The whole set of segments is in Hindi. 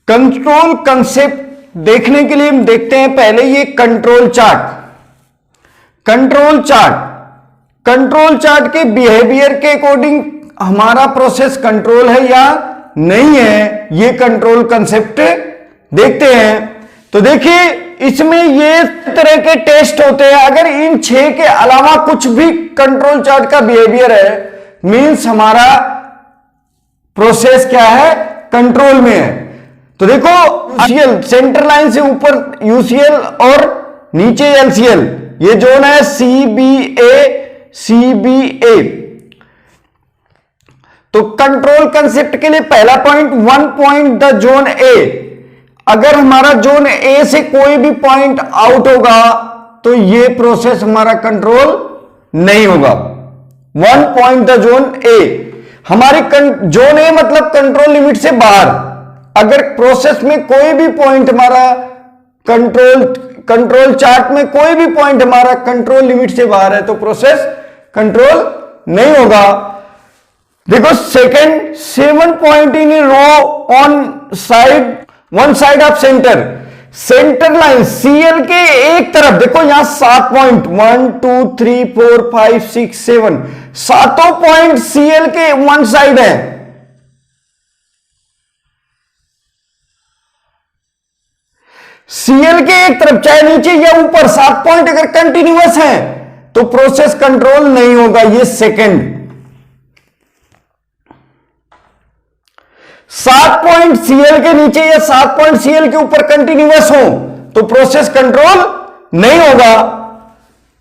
कंट्रोल कंसेप्ट देखने के लिए हम देखते हैं पहले ये कंट्रोल चार्ट। कंट्रोल चार्ट के बिहेवियर के अकॉर्डिंग हमारा प्रोसेस कंट्रोल है या नहीं है, ये कंट्रोल कंसेप्ट देखते हैं। तो देखिए इसमें ये तरह के टेस्ट होते हैं। अगर इन 6 के अलावा कुछ भी कंट्रोल चार्ट का बिहेवियर है, मींस हमारा प्रोसेस क्या है, कंट्रोल में है। तो देखो यूसीएल सेंटर लाइन से ऊपर यूसीएल और नीचे एलसीएल, ये जोन है सीबीए। तो कंट्रोल कंसेप्ट के लिए पहला point, 1 point the zone A. अगर हमारा जोन ए से कोई भी पॉइंट आउट होगा तो ये प्रोसेस हमारा कंट्रोल नहीं होगा। 1 पॉइंट द जोन ए, हमारी जोन ए मतलब कंट्रोल लिमिट से बाहर। अगर प्रोसेस में कोई भी पॉइंट हमारा कंट्रोल चार्ट में कोई भी पॉइंट हमारा कंट्रोल लिमिट से बाहर है तो प्रोसेस कंट्रोल नहीं होगा। देखो second, 7 point in a row on side, one side of centre line CL के एक तरफ। देखो यहां 7 पॉइंट, 1 2 3 4 5 6 7, सातों पॉइंट सीएल के वन साइड है। सीएल के एक तरफ, चाहे नीचे या ऊपर, 7 पॉइंट अगर कंटिन्यूअस है तो प्रोसेस कंट्रोल नहीं होगा। ये सेकंड। 7 पॉइंट सीएल के नीचे या 7 पॉइंट सीएल के ऊपर कंटिन्यूअस हो तो प्रोसेस कंट्रोल नहीं होगा।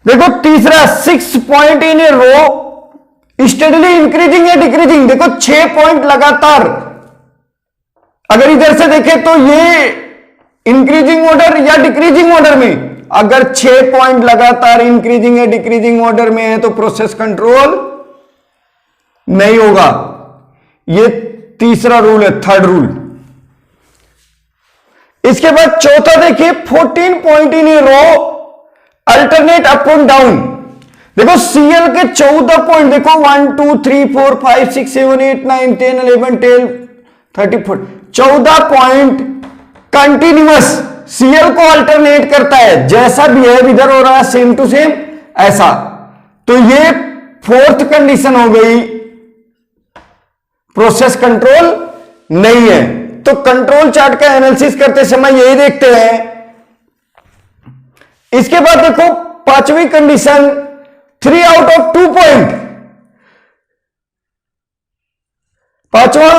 देखो तीसरा, 6 point in a row steadily increasing या डिक्रीजिंग। देखो 6 पॉइंट लगातार, अगर इधर से देखें तो ये इंक्रीजिंग ऑर्डर या डिक्रीजिंग ऑर्डर में। अगर 6 पॉइंट लगातार इंक्रीजिंग या डिक्रीजिंग ऑर्डर में है तो प्रोसेस कंट्रोल नहीं होगा। ये तीसरा रूल है, थर्ड रूल। इसके बाद चौथा देखिए, 14 point in a row alternate up and down. देखो सीएल के 14 पॉइंट, देखो 1 2 3 4 5 6 7 8 9 10 11 12 13 14 पॉइंट कंटिन्यूअस सीएल को अल्टरनेट करता है। जैसा बिहेव इधर हो रहा है सेम टू सेम ऐसा। तो ये फोर्थ कंडीशन हो गई, प्रोसेस कंट्रोल नहीं है। तो कंट्रोल चार्ट का एनालिसिस करते समय यही देखते हैं। इसके बाद देखो पांचवी कंडीशन, 3 आउट ऑफ 2 पॉइंट। पांचवा,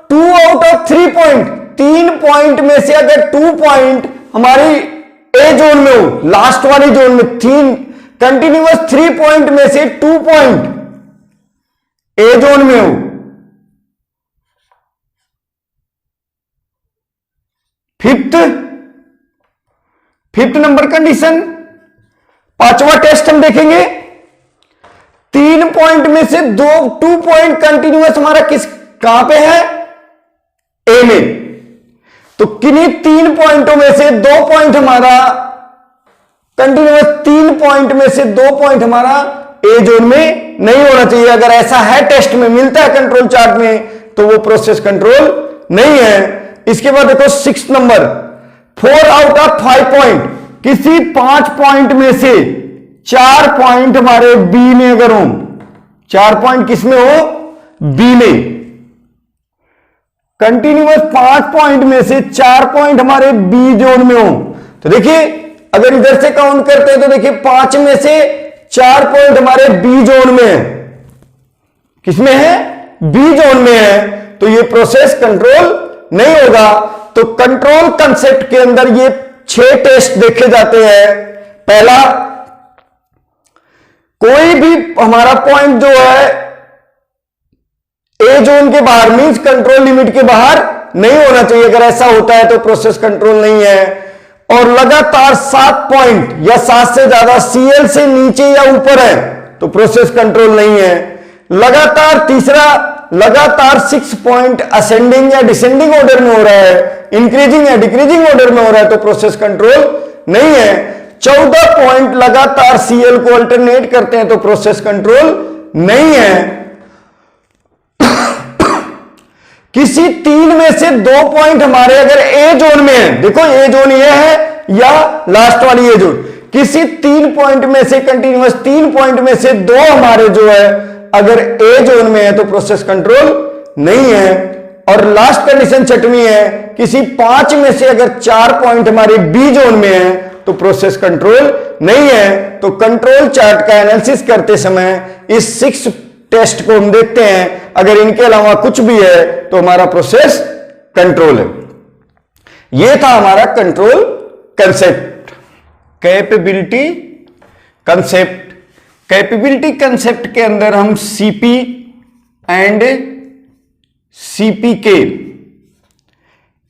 2 आउट ऑफ 3 पॉइंट। 3 पॉइंट में से अगर 2 पॉइंट हमारी ए जोन में हो, लास्ट वाली जोन में, 3 कंटिन्यूअस 3 पॉइंट में से 2 पॉइंट ए जोन में हो, फिफ्थ नंबर कंडीशन, पांचवा टेस्ट हम देखेंगे। 3 पॉइंट में से 2 पॉइंट कंटिन्यूअस हमारा कहां पे है, ए में। तो किन्हीं 3 पॉइंटों में से 2 पॉइंट हमारा कंटिन्यूअस, 3 पॉइंट में से 2 पॉइंट हमारा ए जोन में नहीं होना चाहिए। अगर ऐसा है, टेस्ट में मिलता है कंट्रोल चार्ट में, तो वो प्रोसेस कंट्रोल नहीं है। इसके बाद देखो 6 नंबर, 4 आउट ऑफ 5 पॉइंट। किसी 5 पॉइंट में से 4 पॉइंट हमारे बी में अगर हो, 4 पॉइंट किस में हो, बी में। कंटिन्यूअस 5 पॉइंट में से 4 पॉइंट हमारे बी जोन में हो, तो देखिए अगर इधर से काउंट करते हैं तो देखिए 5 में से 4 पॉइंट हमारे बी जोन में है। किसमें है, बी जोन में है। तो ये प्रोसेस कंट्रोल नहीं होगा। तो कंट्रोल कंसेप्ट के अंदर ये 6 टेस्ट देखे जाते हैं। पहला, कोई भी हमारा पॉइंट जो है ए जोन के बाहर, मींस कंट्रोल लिमिट के बाहर नहीं होना चाहिए। अगर ऐसा होता है तो प्रोसेस कंट्रोल नहीं है। और लगातार 7 पॉइंट या 7 से ज्यादा सीएल से नीचे या ऊपर है तो प्रोसेस कंट्रोल नहीं है। लगातार, तीसरा, लगातार 6 पॉइंट असेंडिंग या डिसेंडिंग ऑर्डर में हो रहा है, इंक्रीजिंग या डिक्रीजिंग ऑर्डर में हो रहा है तो प्रोसेस कंट्रोल नहीं है। 14 पॉइंट लगातार सीएल को अल्टरनेट करते हैं तो प्रोसेस कंट्रोल नहीं है। किसी तीन में से 2 पॉइंट हमारे अगर ए जोन में है, देखो ए जोन ये है या लास्ट वाली ए जोन, किसी 3 पॉइंट में से कंटिन्यूअस 3 पॉइंट में से 2 हमारे जो है अगर ए जोन में है तो प्रोसेस कंट्रोल नहीं है। और लास्ट कंडीशन छठवीं है, किसी 5 में से अगर 4 पॉइंट हमारे बी जोन में है तो प्रोसेस कंट्रोल नहीं है। तो कंट्रोल चार्ट का एनालिसिस करते समय इस 6 टेस्ट को हम देखते हैं, अगर इनके अलावा कुछ भी है तो हमारा प्रोसेस कंट्रोल है। यह था हमारा control concept, capability concept. Capability concept के अंदर हम सीपी एंड सीपीके,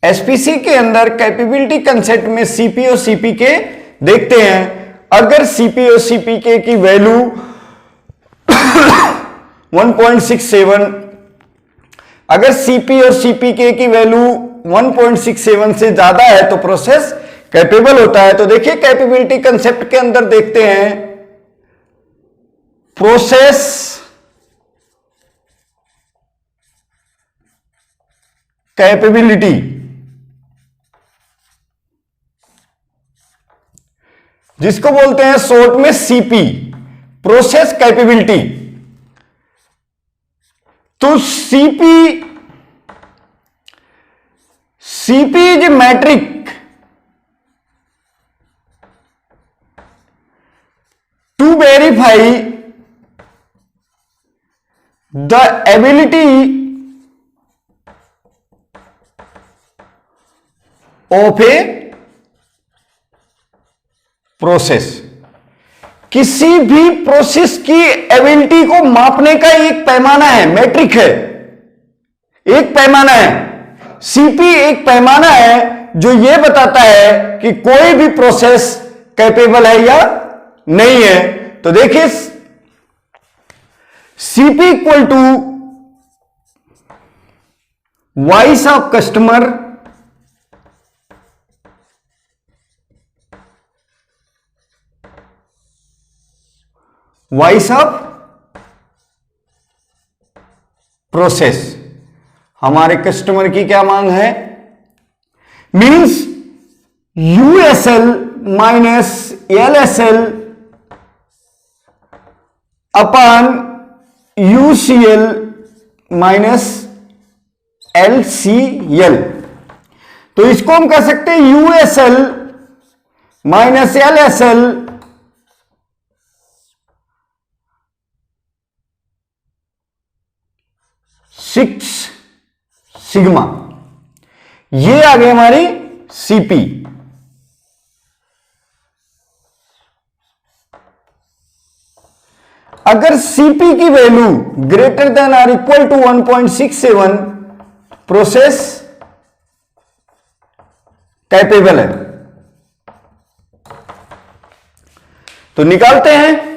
एसपीसी के अंदर कैपेबिलिटी कंसेप्ट में सीपी और सीपीके देखते हैं। अगर सीपी और सीपीके की वैल्यू 1.67, अगर सीपी और सीपीके की वैल्यू 1.67 से ज्यादा है तो प्रोसेस कैपेबल होता है। तो देखिए कैपेबिलिटी कंसेप्ट के अंदर देखते हैं प्रोसेस कैपेबिलिटी, जिसको बोलते हैं शॉर्ट में सीपी, प्रोसेस कैपेबिलिटी। तो CP is metric to verify the ability of a process. किसी भी प्रोसेस की एबिलिटी को मापने का एक पैमाना है, मैट्रिक है, एक पैमाना है। सीपी एक पैमाना है जो यह बताता है कि कोई भी प्रोसेस कैपेबल है या नहीं है। तो देखिए CP equal to voice of customer voice of process. हमारे कस्टमर की क्या मांग है, means USL minus LSL upon UCL minus LCL. तो इसको हम कह सकते हैं USL minus LSL six sigma. ये आ गई हमारी सीपी। अगर सीपी की value greater than or equal to 1.67 process capable है। तो निकालते हैं।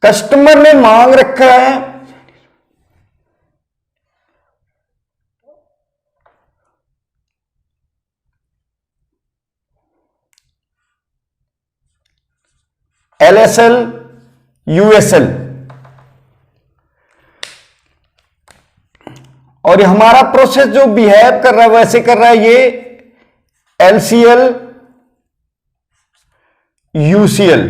कस्टमर ने मांग रखा है एलएसएल यूएसएल और हमारा प्रोसेस जो बिहेव कर रहा है वैसे कर रहा है ये एलसीएल यूसीएल।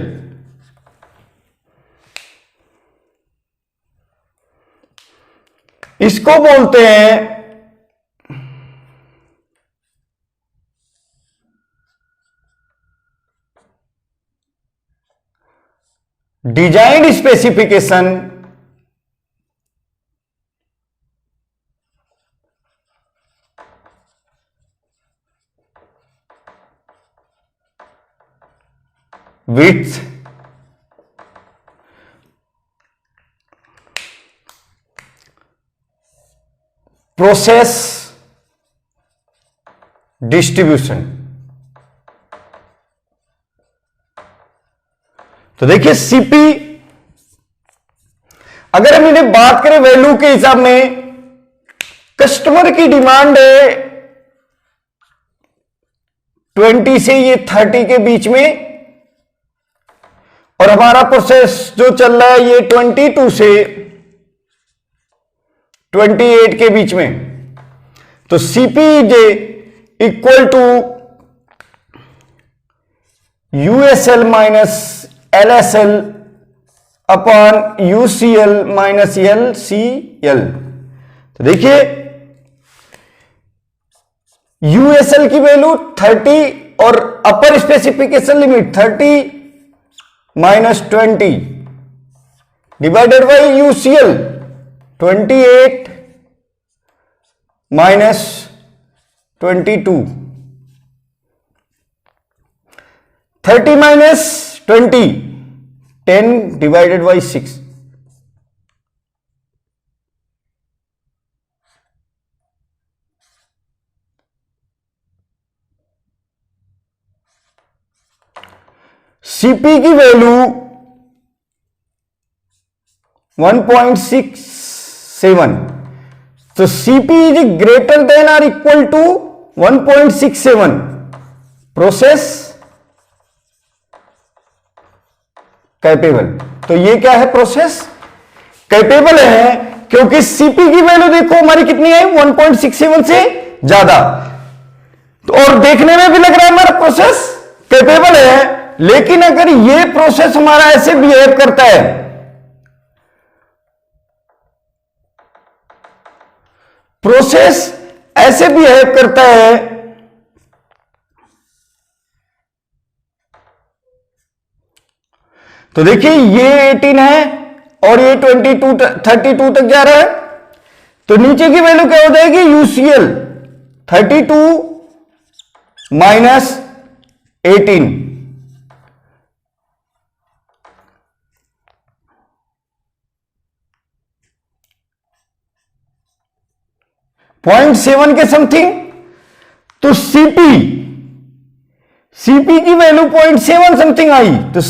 इसको बोलते हैं design specification with process distribution. तो देखिए सीपी अगर हम इन्हें बात करें वैल्यू के हिसाब में, कस्टमर की डिमांड है 20 से ये 30 के बीच में और हमारा प्रोसेस जो चल रहा है ये 22 से 28 के बीच में, तो CPJ equal to USL minus LSL upon UCL minus LCL। तो देखिए USL की वैल्यू 30 और upper specification limit 30 minus 20 divided by UCL 28 minus 22, 30 minus 20 10 divided by 6। CP की वैल्यू 1.67, तो CP is greater than or equal to 1.67, process capable. तो ये क्या है, प्रोसेस कैपेबल है, क्योंकि CP की वैल्यू देखो हमारी कितनी है 1.67 से ज्यादा, तो और देखने में भी लग रहा है हमारा प्रोसेस कैपेबल है। लेकिन अगर ये प्रोसेस हमारा ऐसे बिहेव करता है, प्रोसेस ऐसे बिहेव करता है, तो देखिए ये 18 है और ये 32 तक जा रहा है, तो नीचे की वैल्यू क्या हो जाएगी, UCL 32 माइनस 18, 0.7 के समथिंग। तो सीपी की वैल्यू 0.7 समथिंग आई, तो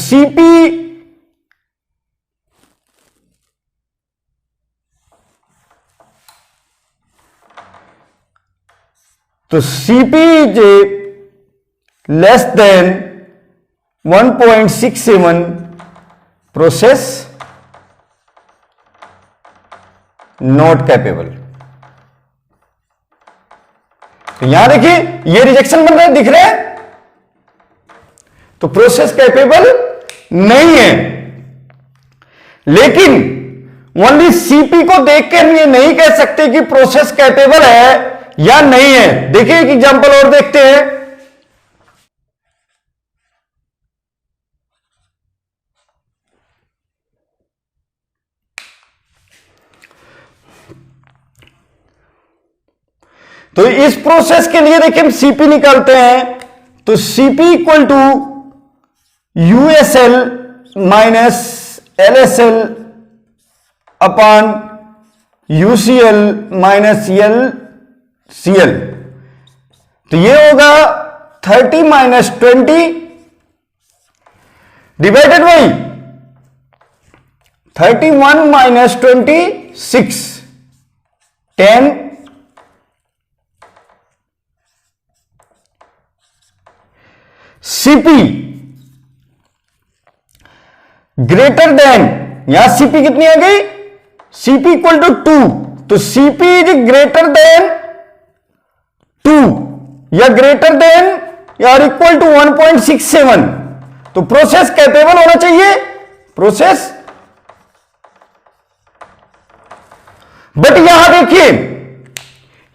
CP is less than 1.67, process not capable. तो यहां देखिए ये रिजेक्शन बन रहा है, दिख रहा है, तो प्रोसेस कैपेबल नहीं है। लेकिन ओनली सीपी को देख के हम ये नहीं कह सकते कि प्रोसेस कैपेबल है या नहीं है। देखिए एक एग्जांपल और देखते हैं। तो इस प्रोसेस के लिए देखिए हम सीपी निकालते हैं, तो CP equal to USL minus LSL upon UCL minus LCL. तो ये होगा 30 minus 20 divided by 31 minus 26, 10 CP greater than, यहां सीपी कितनी आ गई, सीपी इक्वल टू 2, तो सीपी इज ग्रेटर देन 2 या ग्रेटर देन या इक्वल टू 1.67, तो प्रोसेस कैपेबल होना चाहिए, प्रोसेस। बट यहां देखिए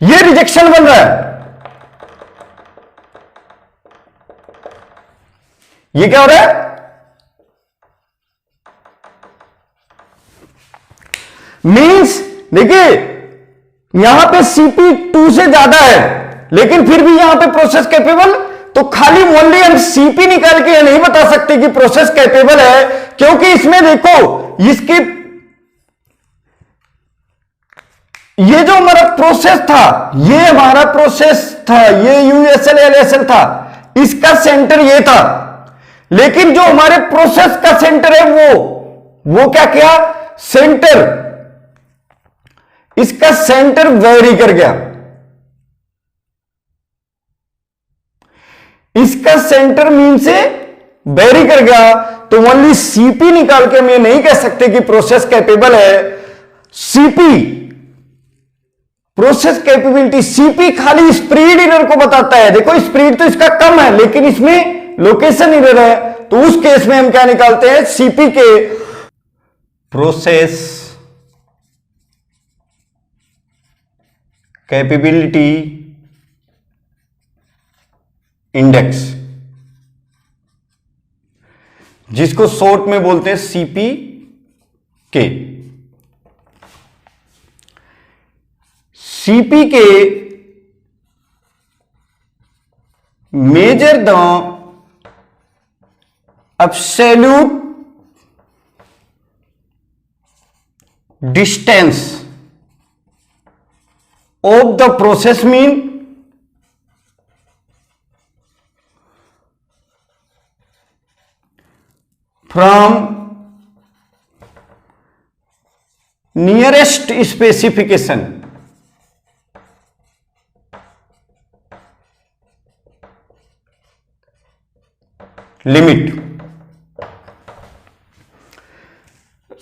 ये रिजेक्शन बन रहा है, ये क्या हो रहा है, मींस देखिए यहां पे सीपी 2 से ज्यादा है, लेकिन फिर भी यहां पे प्रोसेस कैपेबल। तो खाली ओनली हम सीपी निकाल के नहीं बता सकते कि प्रोसेस कैपेबल है, क्योंकि इसमें देखो इसकी ये जो हमारा प्रोसेस था, ये हमारा प्रोसेस था, ये यूएसएल एलएसएल था, इसका सेंटर ये था। लेकिन जो हमारे प्रोसेस का सेंटर है वो क्या किया, सेंटर, इसका सेंटर वेरी कर गया, इसका सेंटर मीन से वेरी कर गया तो ओनली सीपी निकाल के हम ये नहीं कह सकते कि प्रोसेस कैपेबल है। सीपी प्रोसेस कैपेबिलिटी, सीपी खाली स्पीड एरर को बताता है। देखो स्पीड तो इसका कम है लेकिन इसमें लोकेशन एरर है, तो उस केस में हम क्या निकालते हैं, सीपी के प्रोसेस कैपेबिलिटी इंडेक्स, जिसको शॉर्ट में बोलते हैं सीपी के। सीपी के measure the absolute distance of the process mean from nearest specification limit.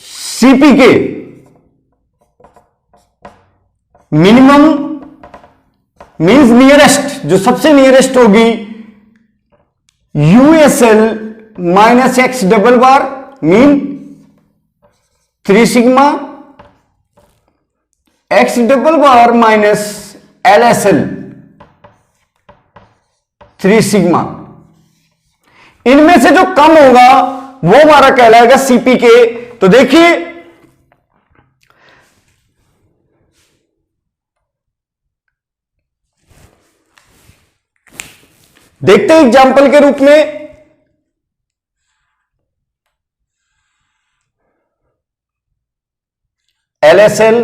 CP के मिनिमम मींस नियरेस्ट, जो सबसे नियरेस्ट होगी यूएसएल माइनस एक्स डबल बार मीन 3 सिग्मा एक्स डबल बार माइनस एलएसएल 3 सिग्मा। इनमें से जो कम होगा वो हमारा कहलाएगा सीपी के। तो देखिए देखते हैं एग्जाम्पल के रूप में। एलएसएल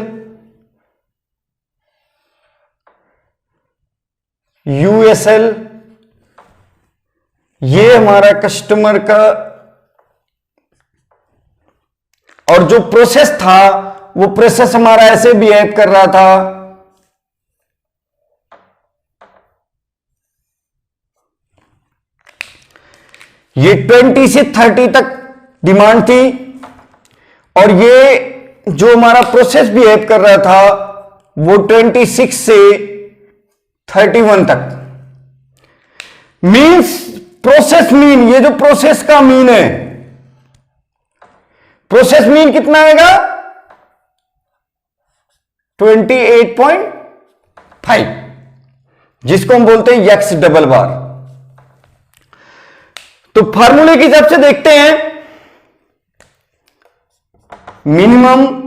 यूएसएल, ये हमारा कस्टमर का, और जो प्रोसेस था वो प्रोसेस हमारा ऐसे बिहेव कर रहा था। ये 20 से 30 तक डिमांड थी, और ये जो हमारा प्रोसेस बिहेव कर रहा था वो 26 से 31 तक। मींस प्रोसेस मीन, ये जो प्रोसेस का मीन है, प्रोसेस मीन कितना आएगा 28.5, जिसको हम बोलते हैं एक्स डबल बार। तो फार्मूले की हिसाब से देखते हैं, मिनिमम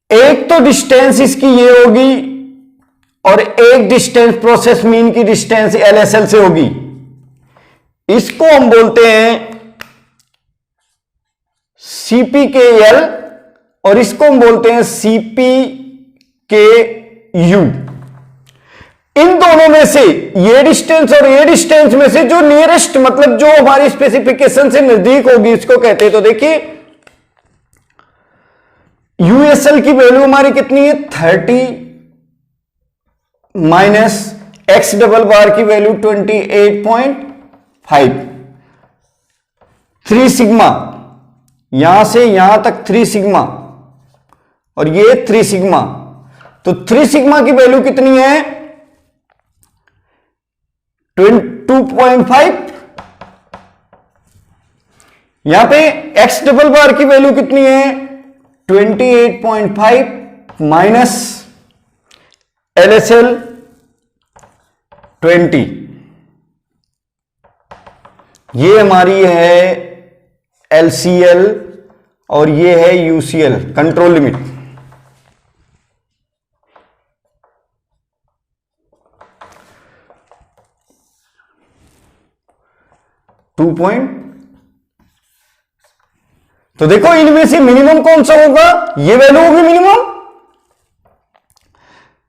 एक तो डिस्टेंस इसकी ये होगी और एक डिस्टेंस प्रोसेस मीन की डिस्टेंस एलएसएल से होगी। इसको हम बोलते हैं सीपी के एल और इसको हम बोलते हैं सीपी के यू। इन दोनों में से ये डिस्टेंस और ये डिस्टेंस में से जो नियरेस्ट, मतलब जो हमारी स्पेसिफिकेशन से नजदीक होगी, इसको कहते हैं। तो देखिए यूएसएल की वैल्यू हमारी कितनी है 30 माइनस एक्स डबल बार की वैल्यू 28.5, 3 सिग्मा, यहां से यहां तक 3 सिग्मा और ये 3 सिग्मा। तो 3 सिग्मा की वैल्यू कितनी है 2.5, यहां पे एक्स डबल बार की वैल्यू कितनी है 28.5 माइनस एलएसएल 20, ये हमारी है एलसीएल और ये है यूसीएल, कंट्रोल लिमिट। तो देखो इनमें से मिनिमम कौन सा होगा, ये वैल्यू होगी मिनिमम।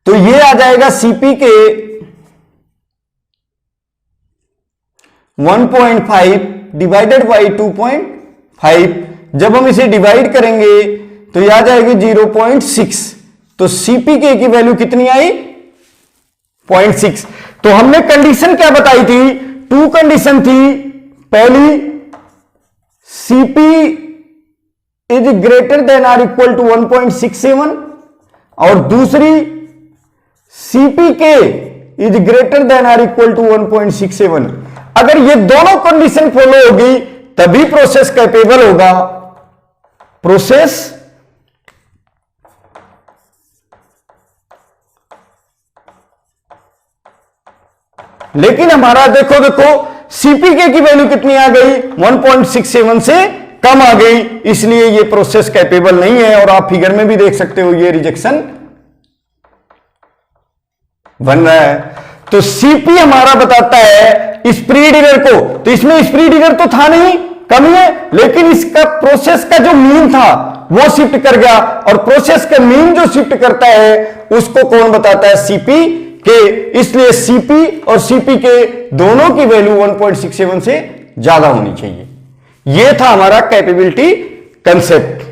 तो ये आ जाएगा सीपी के 1.5 डिवाइडेड बाई 2.5। जब हम इसे डिवाइड करेंगे तो ये आ जाएगी 0.6। तो सीपीके की वैल्यू कितनी आई 0.6। तो हमने कंडीशन क्या बताई थी टू कंडीशन थी। पहली, CP is greater than or equal to 1.67 और दूसरी CP K is greater than or equal to 1.67। अगर ये दोनों कंडीशन फॉलो होगी तभी प्रोसेस कैपेबल होगा। प्रोसेस लेकिन हमारा देखो सीपीके की वैल्यू कितनी आ गई, 1.67 से कम आ गई, इसलिए ये प्रोसेस कैपेबल नहीं है। और आप फिगर में भी देख सकते हो ये रिजेक्शन बन रहा है। तो सीपी हमारा बताता है स्प्रीड एरर को, तो इसमें स्प्रीड एरर तो था नहीं, कमी है, लेकिन इसका प्रोसेस का जो मीन था वो शिफ्ट कर गया, और प्रोसेस का मीन जो शिफ्ट करता है उसको कौन बताता है, सीपी के। इसलिए सीपी और सीपी के दोनों की वैल्यू 1.67 से ज्यादा होनी चाहिए। यह था हमारा कैपेबिलिटी कंसेप्ट।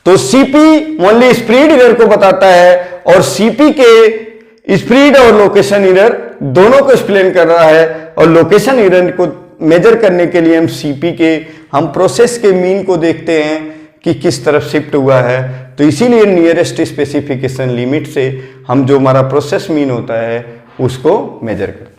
तो सीपी ओनली स्प्रीड एरर को बताता है और सीपी के स्प्रीड और लोकेशन एरर दोनों को एक्सप्लेन कर रहा है। और लोकेशन एरर को मेजर करने के लिए हम प्रोसेस के मीन को देखते हैं कि किस तरफ शिफ्ट हुआ है। तो इसीलिए नियरेस्ट स्पेसिफिकेशन लिमिट से हम जो हमारा प्रोसेस मीन होता है उसको मेजर करते हैं।